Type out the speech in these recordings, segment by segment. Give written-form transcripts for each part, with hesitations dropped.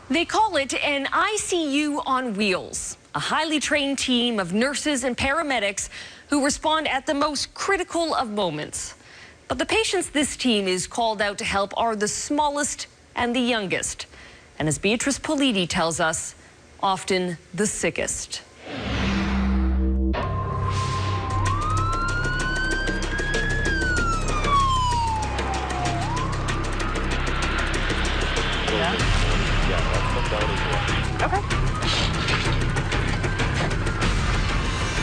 They call it an ICU on wheels, a highly trained team of nurses and paramedics who respond at the most critical of moments. But the patients this team is called out to help are the smallest and the youngest. And as Beatrice Politi tells us, often the sickest. Okay.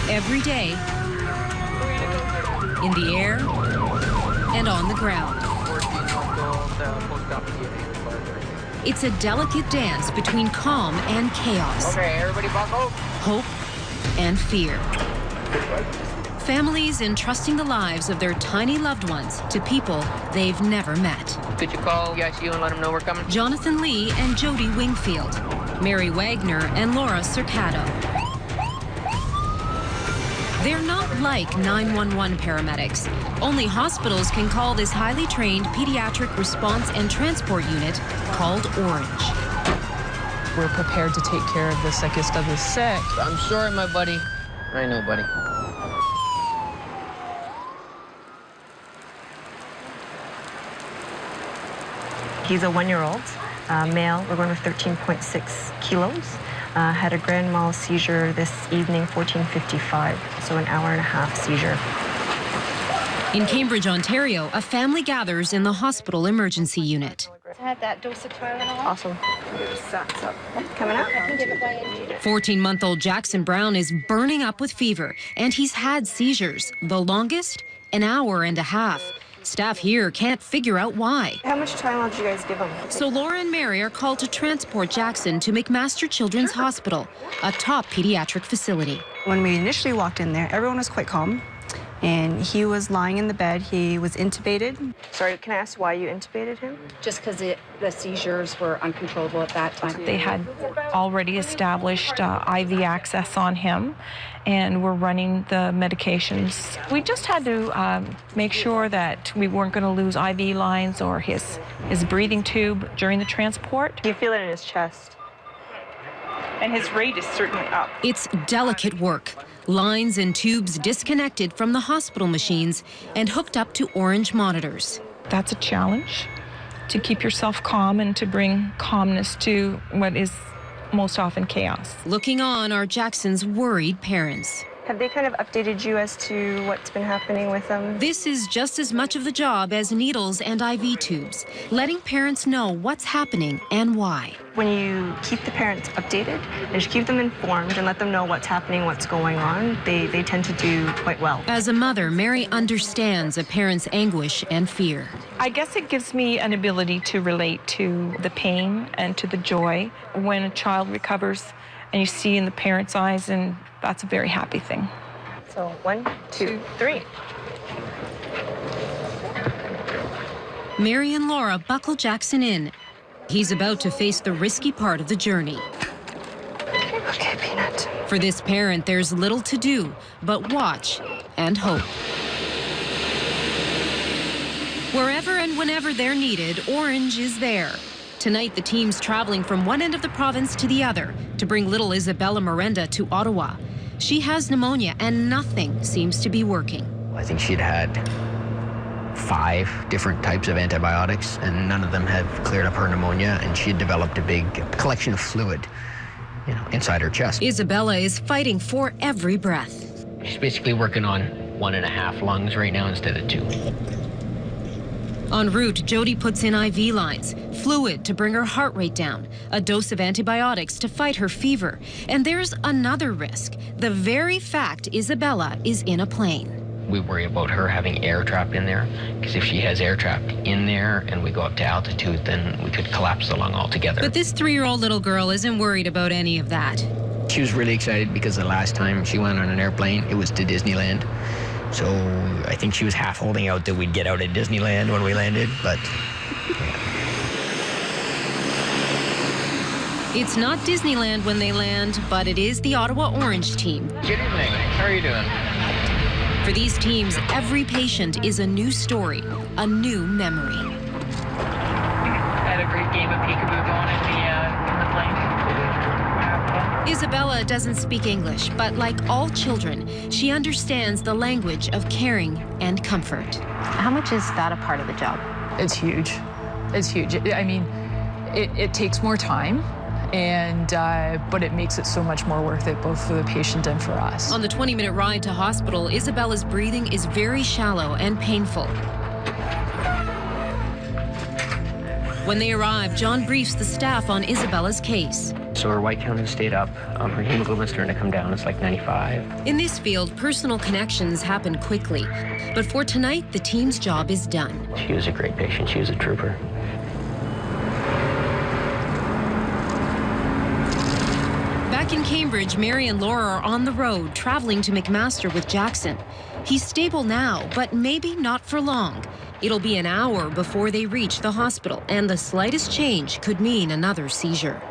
Every day, in the air and on the ground. It's a delicate dance between calm and chaos. Okay, everybody buckle. Hope and fear. Families entrusting the lives of their tiny loved ones to people they've never met. Could you call the ICU and let them know we're coming? Jonathan Lee and Jody Wingfield, Mary Wagner and Laura Cercato. They're not like 911 paramedics. Only hospitals can call this highly trained pediatric response and transport unit called Ornge. We're prepared to take care of the sickest of the sick. I'm sorry, my buddy. I know, buddy. He's a 1-year-old, male. We're going with 13.6 kilos. Had a grand mal seizure this evening, 14:55, so an hour and a half seizure. In Cambridge, Ontario, a family gathers in the hospital emergency unit. I had that dose of Tylenol. Awesome. Coming up, I can give it by infusion. 14-month-old Jackson Brown is burning up with fever, and he's had seizures, the longest, an hour and a half. Staff here can't figure out why. How much Tylenol did you guys give him? So Laura and Mary are called to transport Jackson to McMaster Children's Hospital, a top pediatric facility. When we initially walked in there, everyone was quite calm, and he was lying in the bed. He was intubated. Sorry, can I ask why you intubated him? Just because the seizures were uncontrollable at that time. They had already established IV access on him, and we're running the medications. We just had to make sure that we weren't going to lose IV lines or his breathing tube during the transport. Do you feel it in his chest? And his rate is certainly up. It's delicate work. Lines and tubes disconnected from the hospital machines and hooked up to Ornge monitors. That's a challenge, to keep yourself calm and to bring calmness to what is most often chaos. Looking on are Jackson's worried parents. Have they kind of updated you as to what's been happening with him? This is just as much of the job as needles and IV tubes, letting parents know what's happening and why. When you keep the parents updated and just keep them informed and let them know what's happening, what's going on, they tend to do quite well. As a mother, Mary understands a parent's anguish and fear. I guess it gives me an ability to relate to the pain and to the joy when a child recovers and you see in the parents' eyes, and that's a very happy thing. So 1, 2, 3. Mary and Laura buckle Jackson in. He's about to face the risky part of the journey. Okay, Peanut. For this parent, there's little to do but watch and hope. Wherever and whenever they're needed, Ornge is there. Tonight, the team's traveling from one end of the province to the other to bring little Isabella Miranda to Ottawa. She has pneumonia and nothing seems to be working. I think she'd had 5 different types of antibiotics, and none of them have cleared up her pneumonia, and she had developed a big collection of fluid, inside her chest. Isabella is fighting for every breath. She's basically working on 1.5 lungs right now instead of 2. En route, Jody puts in IV lines, fluid to bring her heart rate down, a dose of antibiotics to fight her fever. And there's another risk, the very fact Isabella is in a plane. We worry about her having air trapped in there, because if she has air trapped in there and we go up to altitude, then we could collapse the lung altogether. But this 3-year-old little girl isn't worried about any of that. She was really excited because the last time she went on an airplane, it was to Disneyland. So I think she was half holding out that we'd get out at Disneyland when we landed, but yeah. It's not Disneyland when they land, but it is the Ottawa Ornge team. Good evening. How are you doing? For these teams, every patient is a new story, a new memory. Had a great game of peekaboo going in the plane. Isabella doesn't speak English, but like all children, she understands the language of caring and comfort. How much is that a part of the job? It's huge. It's huge. I mean, it takes more time, but it makes it so much more worth it, both for the patient and for us. On the 20-minute ride to hospital, Isabella's breathing is very shallow and painful. When they arrive, John briefs the staff on Isabella's case. So her white count has stayed up. Her hemoglobin's starting to come down. It's like 95. In this field, personal connections happen quickly. But for tonight, the team's job is done. She was a great patient. She was a trooper. Back in Cambridge, Mary and Laura are on the road, traveling to McMaster with Jackson. He's stable now, but maybe not for long. It'll be an hour before they reach the hospital, and the slightest change could mean another seizure.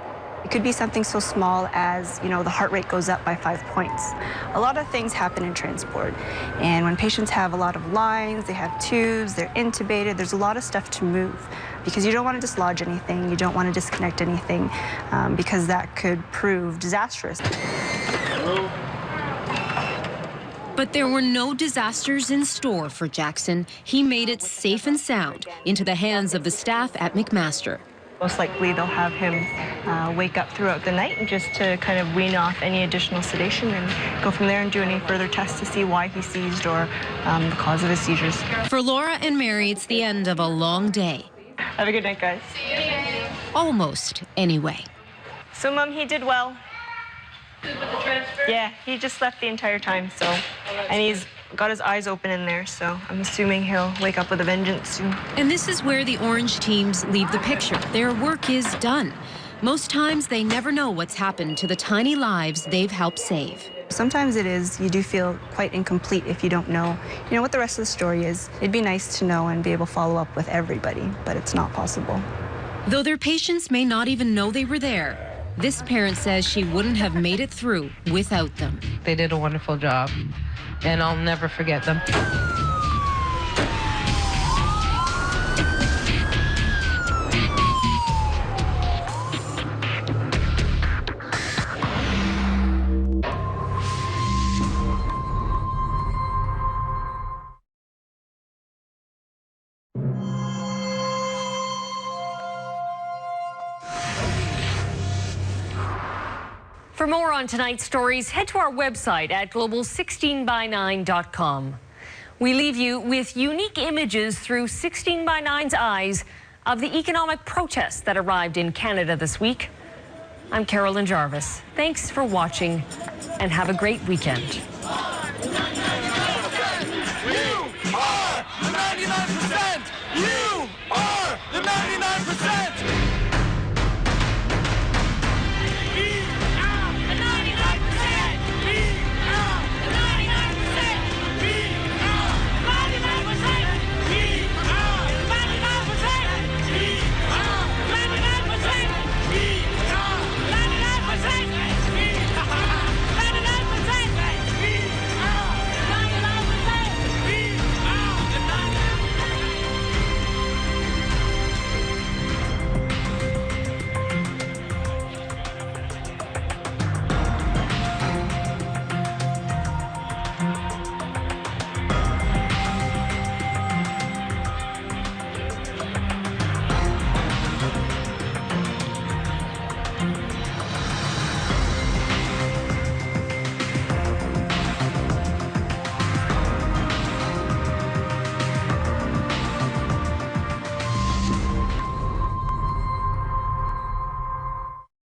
It could be something so small as, the heart rate goes up by 5 points. A lot of things happen in transport. And when patients have a lot of lines, they have tubes, they're intubated, there's a lot of stuff to move because you don't want to dislodge anything, you don't want to disconnect anything because that could prove disastrous. But there were no disasters in store for Jackson. He made it safe and sound into the hands of the staff at McMaster. Most likely they'll have him wake up throughout the night just to kind of wean off any additional sedation and go from there and do any further tests to see why he seized or the cause of his seizures. For Laura and Mary, it's the end of a long day. Have a good night, guys. Almost, anyway. So, Mom, he did well. Yeah, he just slept the entire time, and he's got his eyes open in there, so I'm assuming he'll wake up with a vengeance soon. And this is where the Ornge teams leave the picture. Their work is done. Most times, they never know what's happened to the tiny lives they've helped save. Sometimes you do feel quite incomplete if you don't know, what the rest of the story is. It'd be nice to know and be able to follow up with everybody, but it's not possible. Though their patients may not even know they were there, this parent says she wouldn't have made it through without them. They did a wonderful job, and I'll never forget them. For more on tonight's stories, head to our website at global16by9.com. We leave you with unique images through 16by9's eyes of the economic protests that arrived in Canada this week. I'm Carolyn Jarvis. Thanks for watching and have a great weekend.